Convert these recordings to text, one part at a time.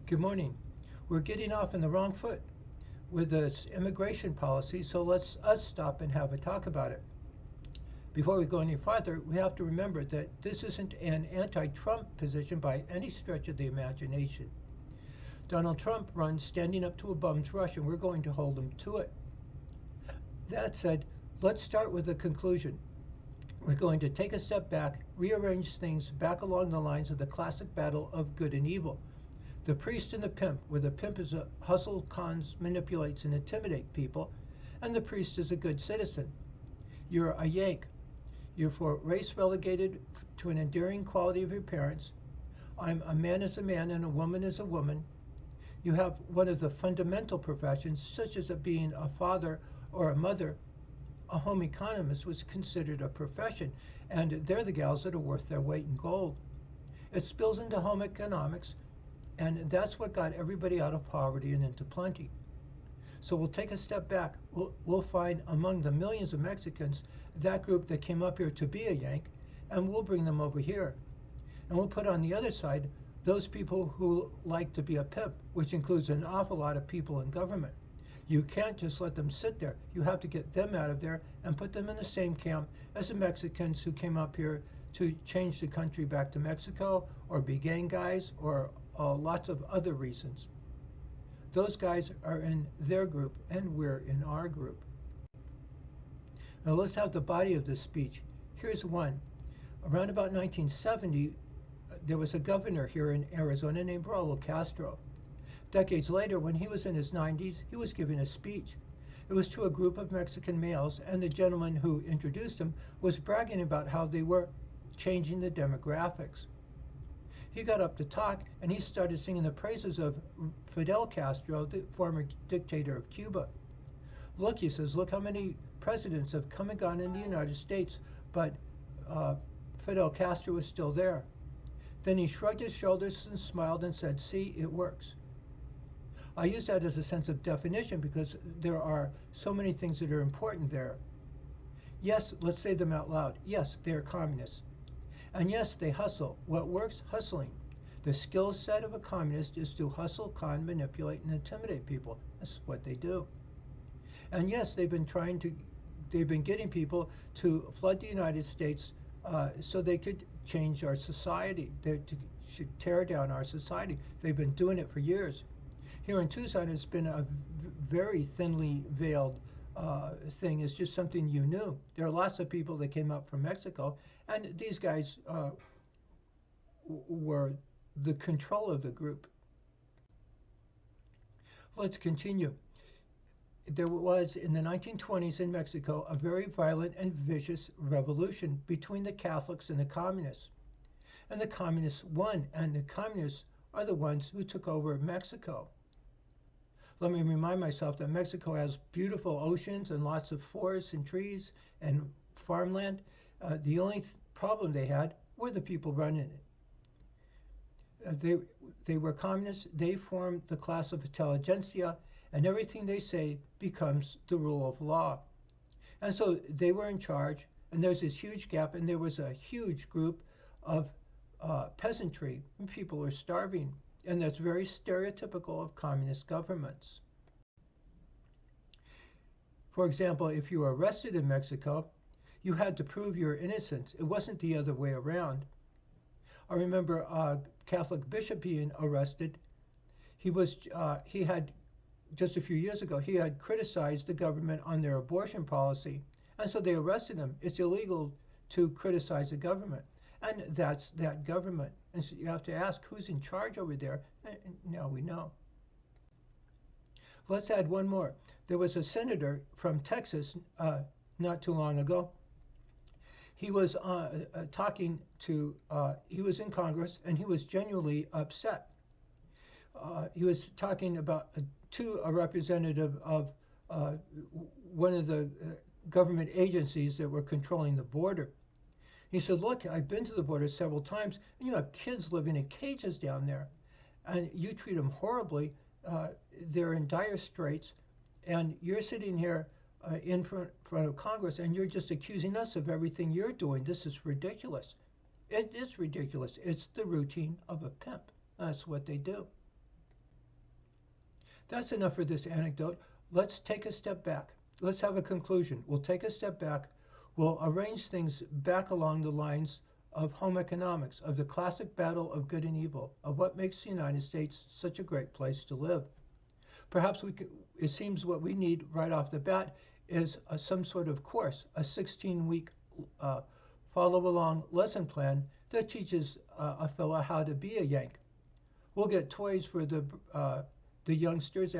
Good morning. We're getting off on the wrong foot with this immigration policy, so let's us stop and have a talk about it. Before we go any farther, we have to remember that this isn't an anti-Trump position by any stretch of the imagination. Donald Trump runs standing up to a bum's rush, and we're going to hold him to it. That said, let's start with the conclusion. We're going to take a step back, rearrange things back along the lines of the classic battle of good and evil. The priest and the pimp, where the pimp is a hustle, cons, manipulates, and intimidate people, and the priest is a good citizen. You're a Yank. You're for race relegated to an endearing quality of your parents. I'm a man is a man and a woman is a woman. You have one of the fundamental professions, such as being a father or a mother. A home economist was considered a profession, and they're the gals that are worth their weight in gold. It spills into home economics, and that's what got everybody out of poverty and into plenty. So we'll take a step back. We'll find among the millions of Mexicans that group that came up here to be a Yank, and we'll bring them over here. And we'll put on the other side those people who like to be a pimp, which includes an awful lot of people in government. You can't just let them sit there. You have to get them out of there and put them in the same camp as the Mexicans who came up here to change the country back to Mexico or be gang guys or lots of other reasons. Those guys are in their group and we're in our group. Now let's have the body of this speech. Here's one. Around about 1970, there was a governor here in Arizona named Raul Castro. Decades later, when he was in his 90s, he was giving a speech. It was to a group of Mexican males, and the gentleman who introduced him was bragging about how they were changing the demographics. He got up to talk, and he started singing the praises of Fidel Castro, the former dictator of Cuba. Look, he says, look how many presidents have come and gone in the United States, but Fidel Castro is still there. Then he shrugged his shoulders and smiled and said, see, it works. I use that as a sense of definition because there are so many things that are important there. Yes, let's say them out loud. Yes, they are communists. And yes, they hustle. What works? Hustling. The skill set of a communist is to hustle, con, manipulate, and intimidate people. That's what they do. And yes, they've been getting people to flood the United States so they could change our society. They should tear down our society. They've been doing it for years. Here in Tucson, it's been a very thinly veiled thing. It's just something you knew. There are lots of people that came up from Mexico, and these guys were the control of the group. Let's continue. There was, in the 1920s in Mexico, a very violent and vicious revolution between the Catholics and the communists. And the communists won, and the communists are the ones who took over Mexico. Let me remind myself that Mexico has beautiful oceans and lots of forests and trees and farmland. The only problem they had were the people running it. They were communists. They formed the class of intelligentsia, and everything they say becomes the rule of law. And so they were in charge, and there's this huge gap, and there was a huge group of peasantry, and people are starving. And that's very stereotypical of communist governments. For example, if you were arrested in Mexico, you had to prove your innocence. It wasn't the other way around. I remember a Catholic bishop being arrested. He had, just a few years ago, he had criticized the government on their abortion policy. And so they arrested him. It's illegal to criticize the government. And that's that government. And so you have to ask who's in charge over there. And now we know. Let's add one more. There was a senator from Texas not too long ago. He was he was in Congress, and he was genuinely upset. He was talking about to a representative of one of the government agencies that were controlling the border. He said, look, I've been to the border several times, and you have kids living in cages down there, and you treat them horribly. They're in dire straits, and you're sitting here in front of Congress, and you're just accusing us of everything you're doing. This is ridiculous. It is ridiculous. It's the routine of a pimp. That's what they do. That's enough for this anecdote. Let's take a step back. Let's have a conclusion. We'll take a step back. We'll arrange things back along the lines of home economics, of the classic battle of good and evil, of what makes the United States such a great place to live. Perhaps it seems what we need right off the bat is some sort of course, a 16-week follow along lesson plan that teaches a fellow how to be a Yank. We'll get toys for the youngsters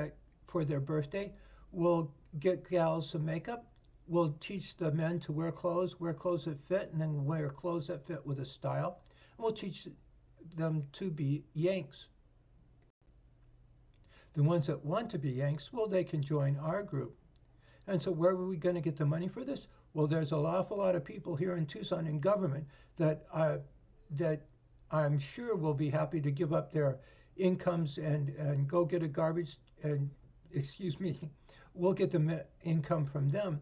for their birthday. We'll get gals some makeup. We'll teach the men to wear clothes that fit, and then wear clothes that fit with a style. And we'll teach them to be Yanks. The ones that want to be Yanks, well, they can join our group. And so where are we going to get the money for this? Well, there's an awful lot of people here in Tucson in government that I'm sure will be happy to give up their incomes and go get a garbage and, excuse me, we'll get the income from them.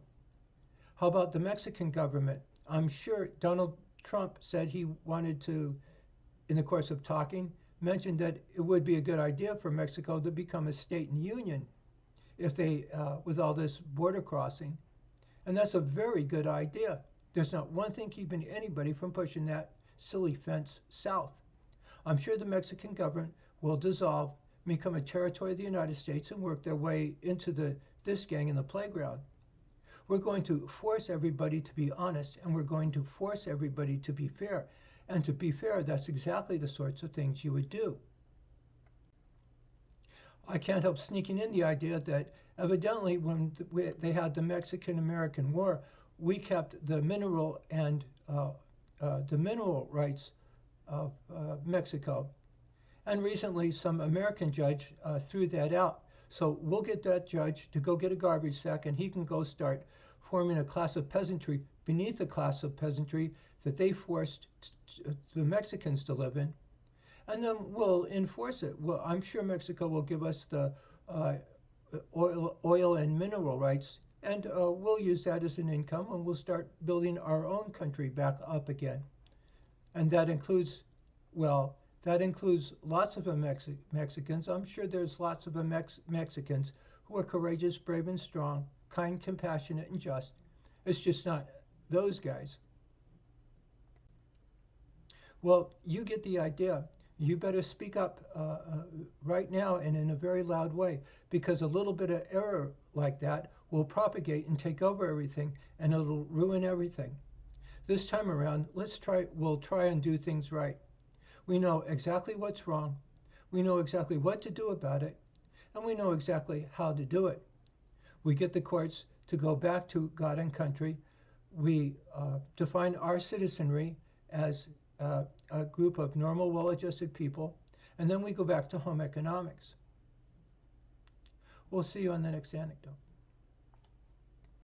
How about the Mexican government? I'm sure Donald Trump said he wanted to, in the course of talking, mentioned that it would be a good idea for Mexico to become a state in union if they, with all this border crossing. And that's a very good idea. There's not one thing keeping anybody from pushing that silly fence south. I'm sure the Mexican government will dissolve, become a territory of the United States, and work their way into this gang in the playground. We're going to force everybody to be honest, and we're going to force everybody to be fair. And to be fair, that's exactly the sorts of things you would do. I can't help sneaking in the idea that evidently when they had the Mexican-American War, we kept the mineral and the mineral rights of Mexico. And recently, some American judge threw that out. So we'll get that judge to go get a garbage sack, and he can go start forming a class of peasantry beneath a class of peasantry that they forced the Mexicans to live in. And then we'll enforce it. Well, I'm sure Mexico will give us the oil and mineral rights, and we'll use that as an income, and we'll start building our own country back up again. And that includes, well, that includes lots of Mexicans. I'm sure there's lots of Mexicans who are courageous, brave, and strong, kind, compassionate, and just. It's just not those guys. Well, you get the idea. You better speak up right now and in a very loud way, because a little bit of error like that will propagate and take over everything, and it'll ruin everything. This time around, we'll try and do things right. We know exactly what's wrong. We know exactly what to do about it, and we know exactly how to do it. We get the courts to go back to God and country. We define our citizenry as a group of normal, well-adjusted people, and then we go back to home economics. We'll see you on the next anecdote.